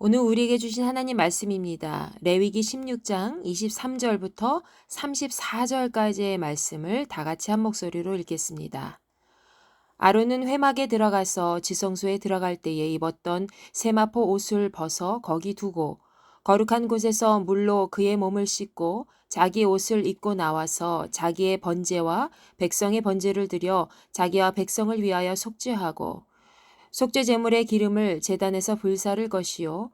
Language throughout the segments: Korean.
오늘 우리에게 주신 하나님 말씀입니다. 레위기 16장 23절부터 34절까지의 말씀을 다 같이 한 목소리로 읽겠습니다. 아론은 회막에 들어가서 지성소에 들어갈 때에 입었던 세마포 옷을 벗어 거기 두고 거룩한 곳에서 물로 그의 몸을 씻고 자기 옷을 입고 나와서 자기의 번제와 백성의 번제를 드려 자기와 백성을 위하여 속죄하고 속죄 제물의 기름을 제단에서 불사를 것이요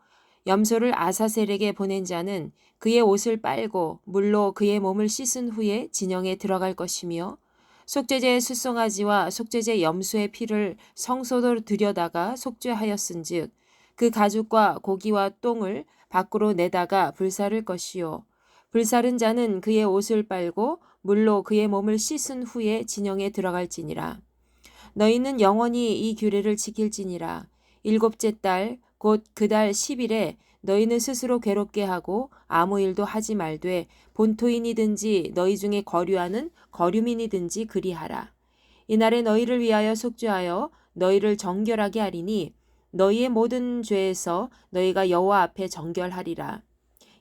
염소를 아사셀에게 보낸 자는 그의 옷을 빨고 물로 그의 몸을 씻은 후에 진영에 들어갈 것이며 속죄제의 숫송아지와 속죄제 염소의 피를 성소로 들여다가 속죄하였은즉 그 가죽과 고기와 똥을 밖으로 내다가 불사를 것이요 불사른 자는 그의 옷을 빨고 물로 그의 몸을 씻은 후에 진영에 들어갈지니라. 너희는 영원히 이 규례를 지킬지니라. 일곱째 달 곧 그 달 10일에 너희는 스스로 괴롭게 하고 아무 일도 하지 말되 본토인이든지 너희 중에 거류하는 거류민이든지 그리하라. 이날에 너희를 위하여 속죄하여 너희를 정결하게 하리니 너희의 모든 죄에서 너희가 여호와 앞에 정결하리라.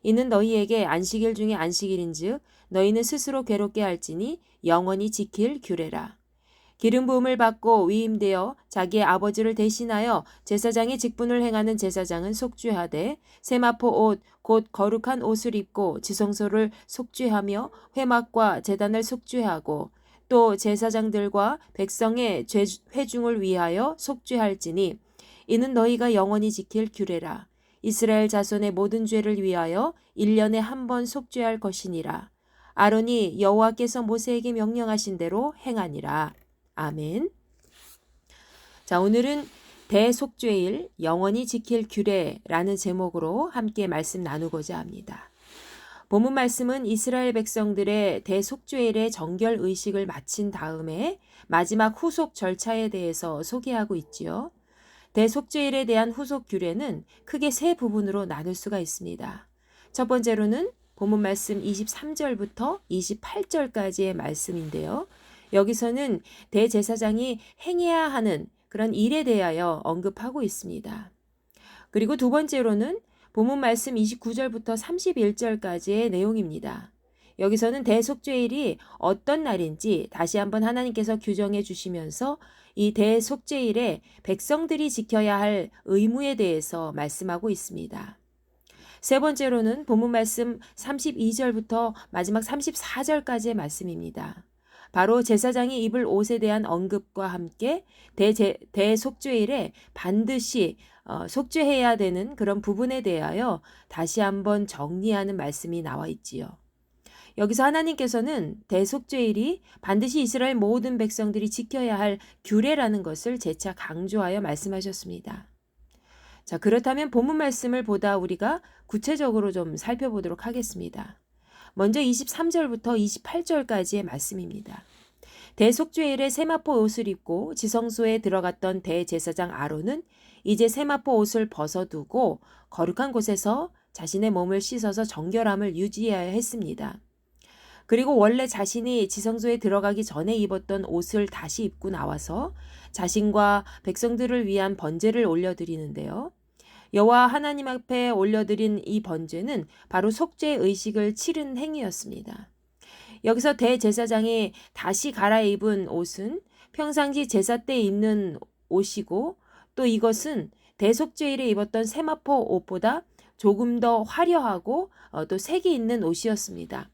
이는 너희에게 안식일 중에 안식일인즉 너희는 스스로 괴롭게 할지니 영원히 지킬 규례라. 기름 부음을 받고 위임되어 자기의 아버지를 대신하여 제사장의 직분을 행하는 제사장은 속죄하되 세마포 옷 곧 거룩한 옷을 입고 지성소를 속죄하며 회막과 제단을 속죄하고 또 제사장들과 백성의 회중을 위하여 속죄할지니 이는 너희가 영원히 지킬 규례라. 이스라엘 자손의 모든 죄를 위하여 1년에 한 번 속죄할 것이니라. 아론이 여호와께서 모세에게 명령하신 대로 행하니라. 아멘. 자, 오늘은 대속죄일 영원히 지킬 규례라는 제목으로 함께 말씀 나누고자 합니다. 본문 말씀은 이스라엘 백성들의 대속죄일의 정결 의식을 마친 다음에 마지막 후속 절차에 대해서 소개하고 있지요. 대속죄일에 대한 후속 규례는 크게 세 부분으로 나눌 수가 있습니다. 첫 번째로는 본문 말씀 23절부터 28절까지의 말씀인데요. 여기서는 대제사장이 행해야 하는 그런 일에 대하여 언급하고 있습니다. 그리고 두 번째로는 본문 말씀 29절부터 31절까지의 내용입니다. 여기서는 대속죄일이 어떤 날인지 다시 한번 하나님께서 규정해 주시면서 이 대속죄일에 백성들이 지켜야 할 의무에 대해서 말씀하고 있습니다. 세 번째로는 본문 말씀 32절부터 마지막 34절까지의 말씀입니다. 바로 제사장이 입을 옷에 대한 언급과 함께 대속죄일에 반드시 속죄해야 되는 그런 부분에 대하여 다시 한번 정리하는 말씀이 나와 있지요. 여기서 하나님께서는 대속죄일이 반드시 이스라엘 모든 백성들이 지켜야 할 규례라는 것을 재차 강조하여 말씀하셨습니다. 자, 그렇다면 본문 말씀을 보다 우리가 구체적으로 좀 살펴보도록 하겠습니다. 먼저 23절부터 28절까지의 말씀입니다. 대속죄일에 세마포 옷을 입고 지성소에 들어갔던 대제사장 아론은 이제 세마포 옷을 벗어두고 거룩한 곳에서 자신의 몸을 씻어서 정결함을 유지해야 했습니다. 그리고 원래 자신이 지성소에 들어가기 전에 입었던 옷을 다시 입고 나와서 자신과 백성들을 위한 번제를 올려드리는데요. 여호와 하나님 앞에 올려드린 이 번제는 바로 속죄 의식을 치른 행위였습니다. 여기서 대제사장이 다시 갈아입은 옷은 평상시 제사 때 입는 옷이고 또 이것은 대속죄일에 입었던 세마포 옷보다 조금 더 화려하고 또 색이 있는 옷이었습니다.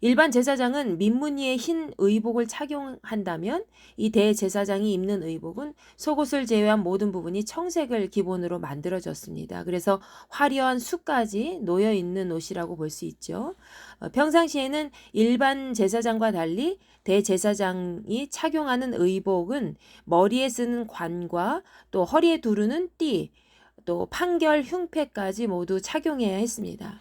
일반 제사장은 민무늬의 흰 의복을 착용한다면 이 대제사장이 입는 의복은 속옷을 제외한 모든 부분이 청색을 기본으로 만들어졌습니다. 그래서 화려한 숫까지 놓여 있는 옷이라고 볼 수 있죠. 평상시에는 일반 제사장과 달리 대제사장이 착용하는 의복은 머리에 쓰는 관과 또 허리에 두르는 띠, 또 판결, 흉패까지 모두 착용해야 했습니다.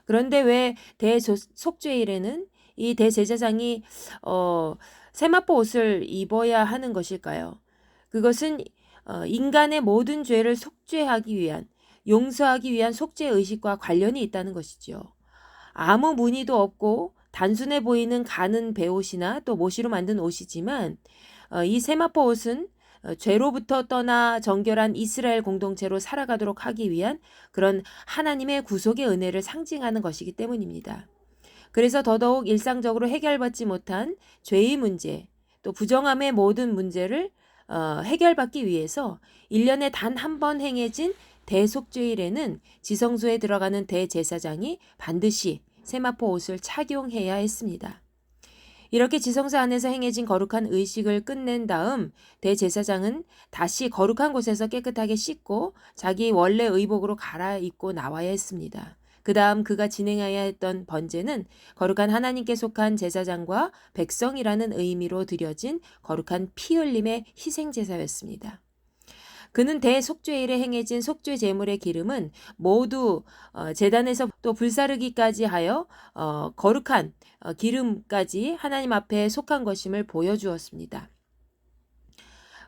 그런데 왜 대속죄일에는 이 대제사장이 세마포 옷을 입어야 하는 것일까요? 그것은 인간의 모든 죄를 속죄하기 위한, 용서하기 위한 속죄 의식과 관련이 있다는 것이죠. 아무 무늬도 없고 단순해 보이는 가는 배옷이나 또 모시로 만든 옷이지만 이 세마포 옷은 죄로부터 떠나 정결한 이스라엘 공동체로 살아가도록 하기 위한 그런 하나님의 구속의 은혜를 상징하는 것이기 때문입니다. 그래서 더더욱 일상적으로 해결받지 못한 죄의 문제, 또 부정함의 모든 문제를 해결받기 위해서 1년에 단 한 번 행해진 대속죄일에는 지성소에 들어가는 대제사장이 반드시 세마포 옷을 착용해야 했습니다. 이렇게 지성소 안에서 행해진 거룩한 의식을 끝낸 다음 대제사장은 다시 거룩한 곳에서 깨끗하게 씻고 자기 원래 의복으로 갈아입고 나와야 했습니다. 그 다음 그가 진행해야 했던 번제는 거룩한 하나님께 속한 제사장과 백성이라는 의미로 드려진 거룩한 피 흘림의 희생제사였습니다. 그는 대속죄일에 행해진 속죄 제물의 기름은 모두 제단에서 또 불사르기까지 하여 거룩한 기름까지 하나님 앞에 속한 것임을 보여주었습니다.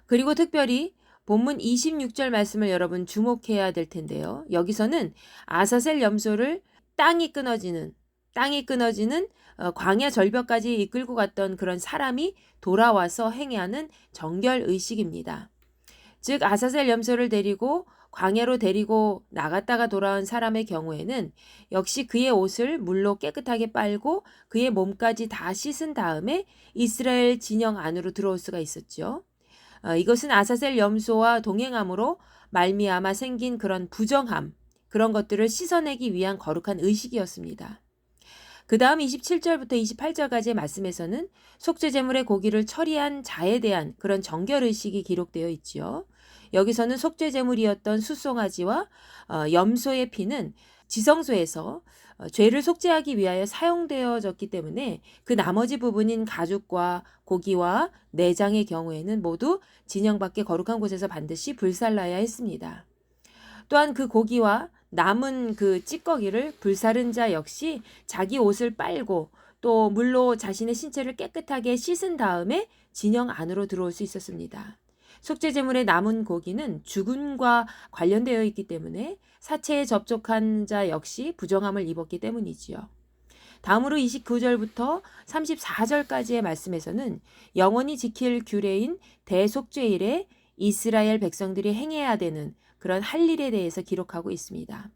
그리고 특별히 본문 26절 말씀을 여러분 주목해야 될 텐데요. 여기서는 아사셀 염소를 땅이 끊어지는 광야 절벽까지 이끌고 갔던 그런 사람이 돌아와서 행하는 정결 의식입니다. 즉 아사셀 염소를 데리고 광야로 데리고 나갔다가 돌아온 사람의 경우에는 역시 그의 옷을 물로 깨끗하게 빨고 그의 몸까지 다 씻은 다음에 이스라엘 진영 안으로 들어올 수가 있었죠. 이것은 아사셀 염소와 동행함으로 말미암아 생긴 그런 부정함, 그런 것들을 씻어내기 위한 거룩한 의식이었습니다. 그 다음 27절부터 28절까지의 말씀에서는 속죄제물의 고기를 처리한 자에 대한 그런 정결의식이 기록되어 있지요. 여기서는 속죄제물이었던 숫송아지와 염소의 피는 지성소에서 죄를 속죄하기 위하여 사용되어졌기 때문에 그 나머지 부분인 가죽과 고기와 내장의 경우에는 모두 진영 밖의 거룩한 곳에서 반드시 불살라야 했습니다. 또한 그 고기와 남은 그 찌꺼기를 불사른 자 역시 자기 옷을 빨고 또 물로 자신의 신체를 깨끗하게 씻은 다음에 진영 안으로 들어올 수 있었습니다. 속죄제물의 남은 고기는 죽음과 관련되어 있기 때문에 사체에 접촉한 자 역시 부정함을 입었기 때문이지요. 다음으로 29절부터 34절까지의 말씀에서는 영원히 지킬 규례인 대속죄일에 이스라엘 백성들이 행해야 되는 그런 할 일에 대해서 기록하고 있습니다.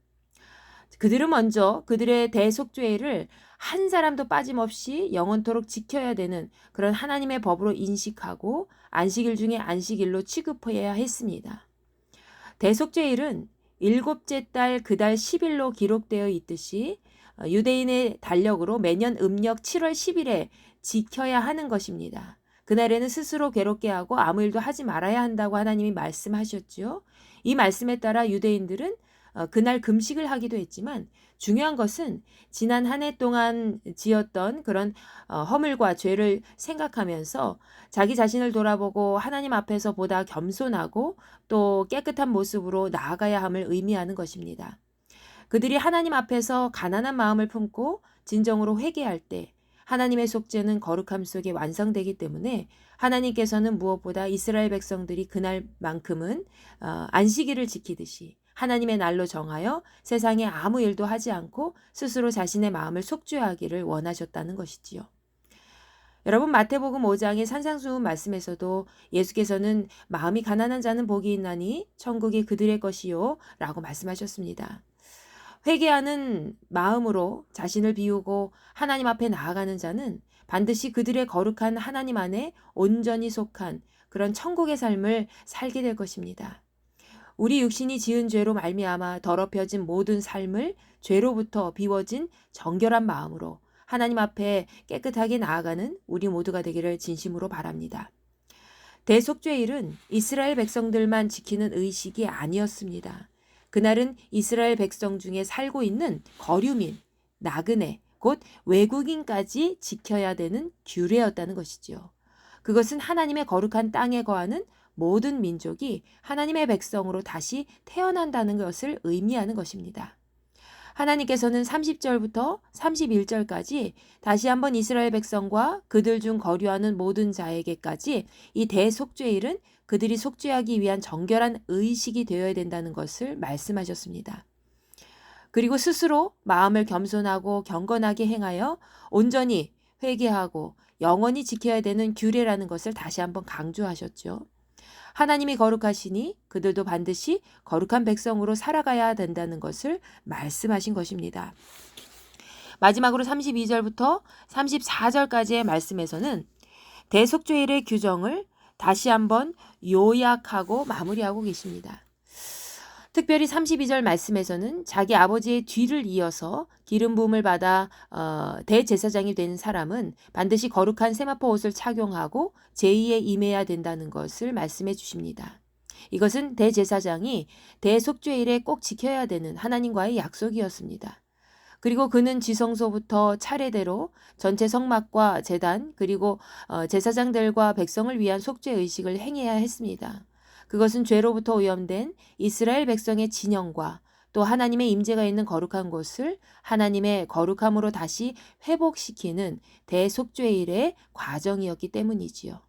그들은 먼저 그들의 대속죄를 한 사람도 빠짐없이 영원토록 지켜야 되는 그런 하나님의 법으로 인식하고 안식일 중에 안식일로 취급해야 했습니다. 대속죄일은 일곱째 달 그 달 10일로 기록되어 있듯이 유대인의 달력으로 매년 음력 7월 10일에 지켜야 하는 것입니다. 그날에는 스스로 괴롭게 하고 아무 일도 하지 말아야 한다고 하나님이 말씀하셨죠. 이 말씀에 따라 유대인들은 그날 금식을 하기도 했지만 중요한 것은 지난 한 해 동안 지었던 그런 허물과 죄를 생각하면서 자기 자신을 돌아보고 하나님 앞에서 보다 겸손하고 또 깨끗한 모습으로 나아가야 함을 의미하는 것입니다. 그들이 하나님 앞에서 가난한 마음을 품고 진정으로 회개할 때 하나님의 속죄는 거룩함 속에 완성되기 때문에 하나님께서는 무엇보다 이스라엘 백성들이 그날만큼은 안식일을 지키듯이 하나님의 날로 정하여 세상에 아무 일도 하지 않고 스스로 자신의 마음을 속죄하기를 원하셨다는 것이지요. 여러분 마태복음 5장의 산상수훈 말씀에서도 예수께서는 마음이 가난한 자는 복이 있나니 천국이 그들의 것이요 라고 말씀하셨습니다. 회개하는 마음으로 자신을 비우고 하나님 앞에 나아가는 자는 반드시 그들의 거룩한 하나님 안에 온전히 속한 그런 천국의 삶을 살게 될 것입니다. 우리 육신이 지은 죄로 말미암아 더럽혀진 모든 삶을 죄로부터 비워진 정결한 마음으로 하나님 앞에 깨끗하게 나아가는 우리 모두가 되기를 진심으로 바랍니다. 대속죄일은 이스라엘 백성들만 지키는 의식이 아니었습니다. 그날은 이스라엘 백성 중에 살고 있는 거류민, 나그네, 곧 외국인까지 지켜야 되는 규례였다는 것이지요. 그것은 하나님의 거룩한 땅에 거하는 모든 민족이 하나님의 백성으로 다시 태어난다는 것을 의미하는 것입니다. 하나님께서는 30절부터 31절까지 다시 한번 이스라엘 백성과 그들 중 거류하는 모든 자에게까지 이 대속죄일은 그들이 속죄하기 위한 정결한 의식이 되어야 된다는 것을 말씀하셨습니다. 그리고 스스로 마음을 겸손하고 경건하게 행하여 온전히 회개하고 영원히 지켜야 되는 규례라는 것을 다시 한번 강조하셨죠. 하나님이 거룩하시니 그들도 반드시 거룩한 백성으로 살아가야 된다는 것을 말씀하신 것입니다. 마지막으로 32절부터 34절까지의 말씀에서는 대속죄일의 규정을 다시 한번 요약하고 마무리하고 계십니다. 특별히 32절 말씀에서는 자기 아버지의 뒤를 이어서 기름 부음을 받아 대제사장이 된 사람은 반드시 거룩한 세마포 옷을 착용하고 제의에 임해야 된다는 것을 말씀해 주십니다. 이것은 대제사장이 대속죄일에 꼭 지켜야 되는 하나님과의 약속이었습니다. 그리고 그는 지성소부터 차례대로 전체 성막과 제단 그리고 제사장들과 백성을 위한 속죄 의식을 행해야 했습니다. 그것은 죄로부터 오염된 이스라엘 백성의 진영과 또 하나님의 임재가 있는 거룩한 곳을 하나님의 거룩함으로 다시 회복시키는 대속죄일의 과정이었기 때문이지요.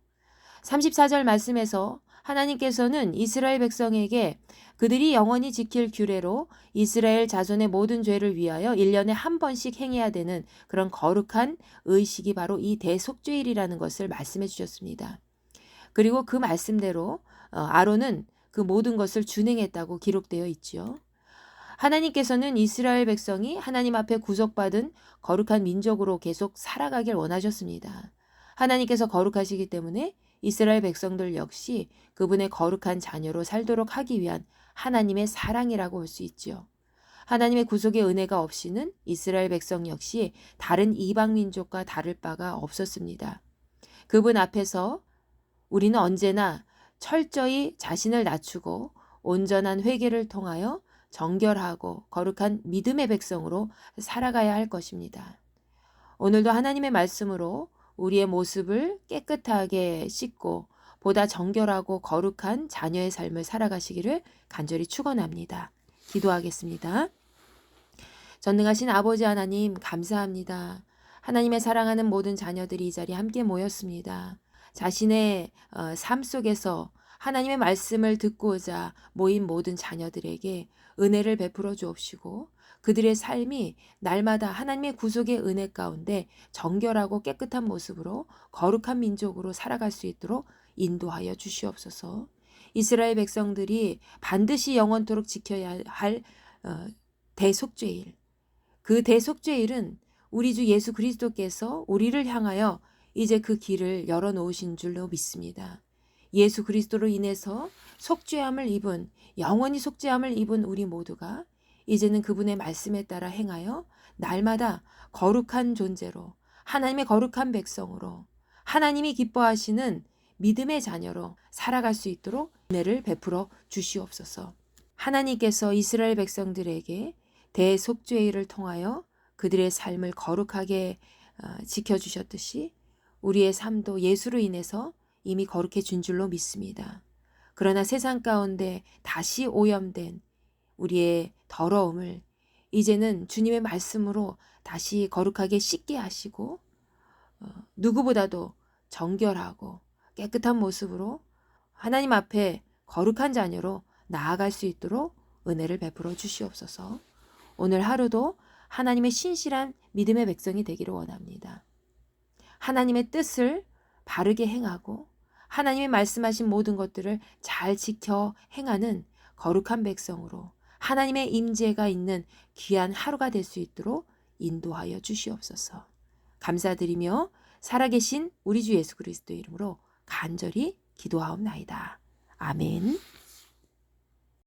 34절 말씀에서 하나님께서는 이스라엘 백성에게 그들이 영원히 지킬 규례로 이스라엘 자손의 모든 죄를 위하여 1년에 한 번씩 행해야 되는 그런 거룩한 의식이 바로 이 대속죄일이라는 것을 말씀해 주셨습니다. 그리고 그 말씀대로 아론은 그 모든 것을 준행했다고 기록되어 있지요. 하나님께서는 이스라엘 백성이 하나님 앞에 구속받은 거룩한 민족으로 계속 살아가길 원하셨습니다. 하나님께서 거룩하시기 때문에 이스라엘 백성들 역시 그분의 거룩한 자녀로 살도록 하기 위한 하나님의 사랑이라고 볼 수 있지요. 하나님의 구속의 은혜가 없이는 이스라엘 백성 역시 다른 이방 민족과 다를 바가 없었습니다. 그분 앞에서 우리는 언제나 철저히 자신을 낮추고 온전한 회개를 통하여 정결하고 거룩한 믿음의 백성으로 살아가야 할 것입니다. 오늘도 하나님의 말씀으로 우리의 모습을 깨끗하게 씻고 보다 정결하고 거룩한 자녀의 삶을 살아가시기를 간절히 축원합니다. 기도하겠습니다. 전능하신 아버지 하나님 감사합니다. 하나님의 사랑하는 모든 자녀들이 이 자리에 함께 모였습니다. 자신의 삶 속에서 하나님의 말씀을 듣고자 모인 모든 자녀들에게 은혜를 베풀어 주옵시고 그들의 삶이 날마다 하나님의 구속의 은혜 가운데 정결하고 깨끗한 모습으로 거룩한 민족으로 살아갈 수 있도록 인도하여 주시옵소서. 이스라엘 백성들이 반드시 영원토록 지켜야 할 대속죄일. 그 대속죄일은 우리 주 예수 그리스도께서 우리를 향하여 이제 그 길을 열어놓으신 줄로 믿습니다. 예수 그리스도로 인해서 속죄함을 입은 영원히 속죄함을 입은 우리 모두가 이제는 그분의 말씀에 따라 행하여 날마다 거룩한 존재로 하나님의 거룩한 백성으로 하나님이 기뻐하시는 믿음의 자녀로 살아갈 수 있도록 은혜를 베풀어 주시옵소서. 하나님께서 이스라엘 백성들에게 대속죄일을 통하여 그들의 삶을 거룩하게 지켜주셨듯이 우리의 삶도 예수로 인해서 이미 거룩해진 줄로 믿습니다. 그러나 세상 가운데 다시 오염된 우리의 더러움을 이제는 주님의 말씀으로 다시 거룩하게 씻게 하시고 누구보다도 정결하고 깨끗한 모습으로 하나님 앞에 거룩한 자녀로 나아갈 수 있도록 은혜를 베풀어 주시옵소서. 오늘 하루도 하나님의 신실한 믿음의 백성이 되기를 원합니다. 하나님의 뜻을 바르게 행하고 하나님의 말씀하신 모든 것들을 잘 지켜 행하는 거룩한 백성으로 하나님의 임재가 있는 귀한 하루가 될 수 있도록 인도하여 주시옵소서. 감사드리며 살아계신 우리 주 예수 그리스도의 이름으로 간절히 기도하옵나이다. 아멘.